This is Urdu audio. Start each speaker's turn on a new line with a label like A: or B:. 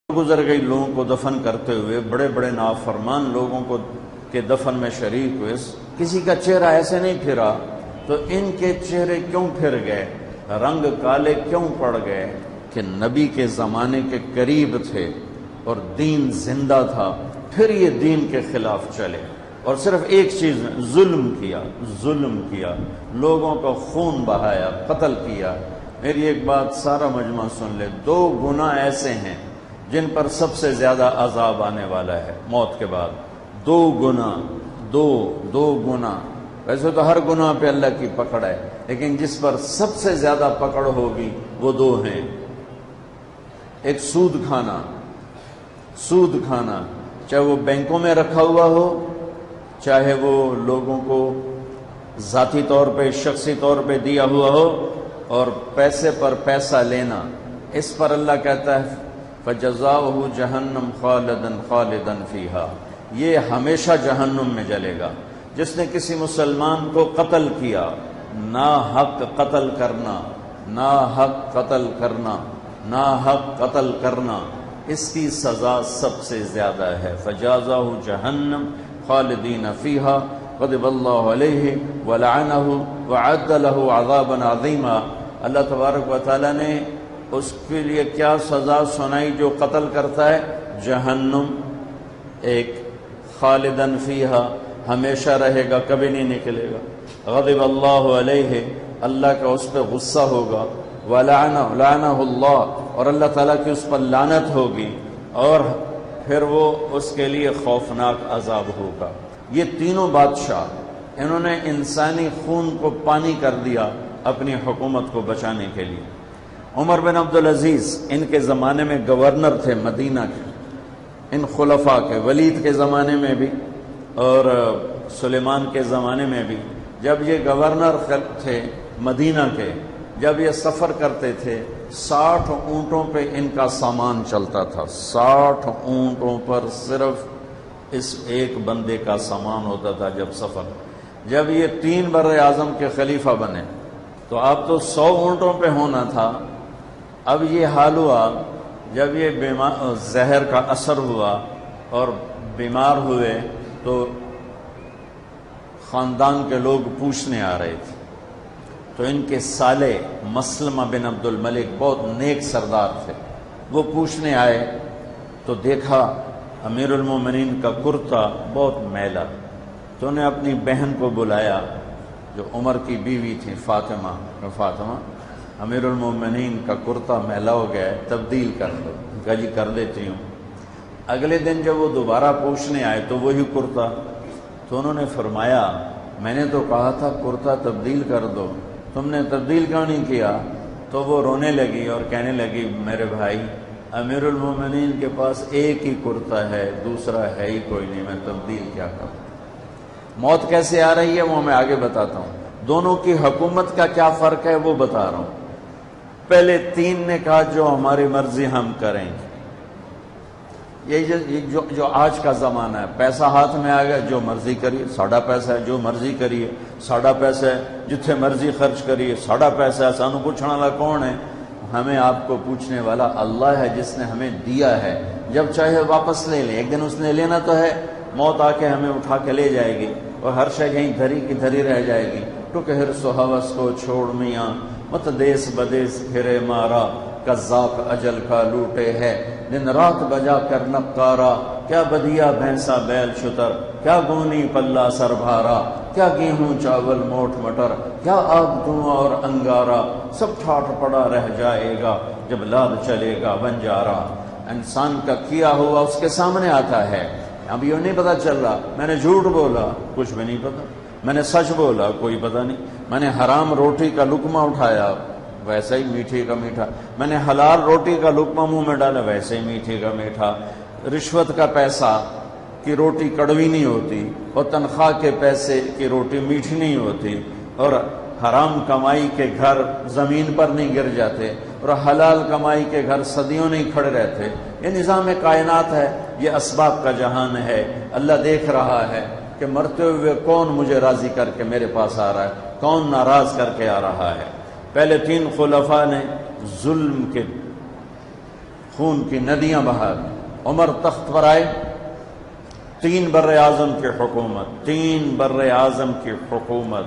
A: گزر گئی لوگوں کو دفن کرتے ہوئے، بڑے بڑے نافرمان لوگوں کو کے دفن میں شریک ہوئے، کسی کا چہرہ ایسے نہیں پھرا، تو ان کے چہرے کیوں پھر گئے، رنگ کالے کیوں پڑ گئے؟ کہ نبی کے زمانے کے قریب تھے اور دین زندہ تھا، پھر یہ دین کے خلاف چلے اور صرف ایک چیز، ظلم کیا، لوگوں کا خون بہایا، قتل کیا۔ میری ایک بات سارا مجمع سن لے، 2 گناہ ایسے ہیں جن پر سب سے زیادہ عذاب آنے والا ہے موت کے بعد۔ 2 گناہ، ویسے تو ہر گناہ پہ اللہ کی پکڑ ہے، لیکن جس پر سب سے زیادہ پکڑ ہوگی وہ 2 ہیں۔ ایک سود کھانا، چاہے وہ بینکوں میں رکھا ہوا ہو، چاہے وہ لوگوں کو ذاتی طور پہ شخصی طور پہ دیا ہوا ہو، اور پیسے پر پیسہ لینا، اس پر اللہ کہتا ہے فَجَزَاؤُهُ جَهَنَّمْ خَالِدًا فِيهَا، یہ ہمیشہ جہنم میں جلے گا۔ جس نے کسی مسلمان کو قتل کیا، ناحق قتل کرنا، اس کی سزا سب سے زیادہ ہے۔ فَجَزَاؤُهُ جَهَنَّمْ خَالِدِينَ فِيهَا غَضِبَ اللَّهُ عَلَيْهِ وَلَعَنَهُ وَأَعَدَّ لَهُ عَذَابًا عَظِيمًا۔ اللہ تبارک و تعالیٰ نے اس کے لیے کیا سزا سنائی جو قتل کرتا ہے؟ جہنم، ایک خالدن فیہا، ہمیشہ رہے گا، کبھی نہیں نکلے گا۔ غضب اللہ علیہ، اللہ کا اس پہ غصہ ہوگا، لعنہ اللہ، اور اللہ تعالیٰ کی اس پر لعنت ہوگی، اور پھر وہ اس کے لیے خوفناک عذاب ہوگا۔ یہ تینوں بادشاہ، انہوں نے انسانی خون کو پانی کر دیا اپنی حکومت کو بچانے کے لیے۔ عمر بن عبدالعزیز ان کے زمانے میں گورنر تھے مدینہ کے، ان خلفاء کے، ولید کے زمانے میں بھی اور سلیمان کے زمانے میں بھی۔ جب یہ گورنر تھے مدینہ کے، جب یہ سفر کرتے تھے، 60 اونٹوں پہ ان کا سامان چلتا تھا، 60 اونٹوں پر صرف اس ایک بندے کا سامان ہوتا تھا جب سفر۔ جب یہ 3 بر-اعظم کے خلیفہ بنے تو اب تو 100 اونٹوں پہ ہونا تھا۔ اب یہ حال ہوا جب یہ زہر کا اثر ہوا اور بیمار ہوئے تو خاندان کے لوگ پوچھنے آ رہے تھے، تو ان کے سالے مسلمہ بن عبد الملک بہت نیک سردار تھے، وہ پوچھنے آئے تو دیکھا امیر المومنین کا کرتا بہت میلا، تو انہیں اپنی بہن کو بلایا جو عمر کی بیوی تھی، فاطمہ، امیر المومنین کا کرتا میلا ہو گیا ہے، تبدیل کر دو۔ کہا جی کر دیتی ہوں۔ اگلے دن جب وہ دوبارہ پوچھنے آئے تو وہی کرتا، تو انہوں نے فرمایا میں نے تو کہا تھا کرتا تبدیل کر دو، تم نے تبدیل کیوں نہیں کیا؟ تو وہ رونے لگی اور کہنے لگی میرے بھائی، امیر المومنین کے پاس ایک ہی کرتا ہے، دوسرا ہے ہی کوئی نہیں، میں تبدیل کیا کروں؟ موت کیسے آ رہی ہے وہ میں آگے بتاتا ہوں، دونوں کی حکومت کا کیا فرق ہے وہ بتا رہا ہوں۔ پہلے 3 نے کہا جو ہماری مرضی ہم کریں گے، یہ جو آج کا زمانہ ہے، پیسہ ہاتھ میں آ گیا، جو مرضی کریے، ساڑھا پیسہ ہے، جو مرضی کریے، ساڑھا پیسہ ہے، جتھے مرضی خرچ کریے، ساڑھا پیسہ ہے، سانو پوچھنے والا کون ہے؟ ہمیں آپ کو پوچھنے والا اللہ ہے جس نے ہمیں دیا ہے، جب چاہے واپس لے لیں، ایک دن اس نے لینا تو ہے، موت آ کے ہمیں اٹھا کے لے جائے گی اور ہر شے یہیں دھری کی دھری رہ جائے گی۔ ٹک ہرس و ہوس کو چھوڑ میاں، مت دیس بدیس پھرے مارا، قذاق اجل کا لوٹے ہے، دن رات بجا کر نقارا، کیا بدیا بھینسا بیل شتر، کیا گونی پلہ سر بھارا، کیا گیہوں چاول موٹ مٹر، کیا آگ دھواں اور انگارا، سب ٹھاٹ پڑا رہ جائے گا جب لاد چلے گا بنجارا۔ انسان کا کیا ہوا اس کے سامنے آتا ہے۔ اب یہ نہیں پتا چل رہا میں نے جھوٹ بولا، کچھ بھی نہیں پتا، میں نے سچ بولا، کوئی پتہ نہیں، میں نے حرام روٹی کا لقمہ اٹھایا، ویسا ہی میٹھے کا میٹھا، میں نے حلال روٹی کا لقمہ منہ میں ڈالا، ویسے ہی میٹھے کا میٹھا۔ رشوت کا پیسہ کی روٹی کڑوی نہیں ہوتی، اور تنخواہ کے پیسے کی روٹی میٹھی نہیں ہوتی، اور حرام کمائی کے گھر زمین پر نہیں گر جاتے، اور حلال کمائی کے گھر صدیوں نہیں کھڑے رہتے۔ یہ نظام کائنات ہے، یہ اسباب کا جہان ہے۔ اللہ دیکھ رہا ہے کہ مرتے ہوئے کون مجھے راضی کر کے میرے پاس آ رہا ہے، کون ناراض کر کے آ رہا ہے۔ پہلے 3 خلفاء نے ظلم کے خون کی ندیاں بہا دی۔ عمر تخت پر آئے، 3 بر اعظم کی حکومت، 3 بر اعظم کی حکومت،